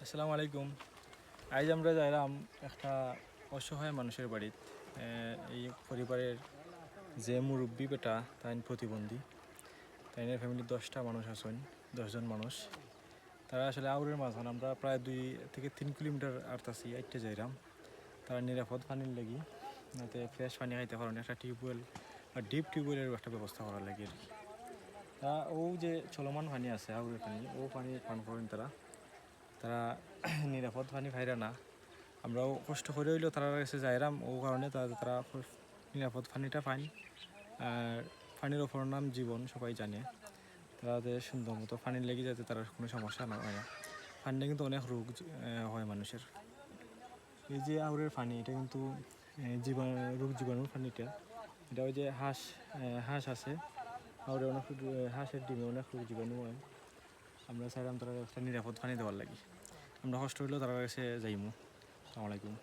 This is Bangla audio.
আসসালামু আলাইকুম। আজ আমরা যাইলাম একটা অসহায় মানুষের বাড়িত। এই পরিবারের যে মুরব্বী বেটা তাই প্রতিবন্ধী, তাইনের ফ্যামিলির 10টা মানুষ আছেন, 10জন মানুষ। তারা আসলে আউরের মাঝখান আমরা প্রায় 2 থেকে 3 কিলোমিটার আটতাছি, আইটে যাইলাম তারা নিরাপদ পানির লাগি, যাতে ফ্রেশ পানি খাইতে পারেন, একটা টিউবওয়েল বা ডিপ টিউবওয়েলের একটা ব্যবস্থা করার লাগে আর কি। তা ও যে চলমান পানি আছে আউরের পানি, ও পানি পান করেন তারা তারা নিরাপদ পানি পাইরা না। আমরাও কষ্ট করে হইলেও তারা কাছে যাইরাম, ও কারণে তারা নিরাপদ পানিটা পান। আর পানির ওপর নাম জীবন, সবাই জানে। তারা সুন্দর মতো পানির লেগে যাতে তারা কোনো সমস্যা না হয় না। পানিটা কিন্তু অনেক রোগ হয় মানুষের। এই যে আউরের পানি, এটা কিন্তু রোগ জীবাণুর পানিটা। এটা ওই যে হাঁস আছে, আউরে অনেক হাঁসের ডিমে অনেক রোগ জীবাণু হয়। আমরা চাইলাম তারা একটা নিরাপদ পানি দেওয়ার লাগি। আমরা কষ্ট হইলেও তারা কাছে যাইমু। আসসালামু আলাইকুম।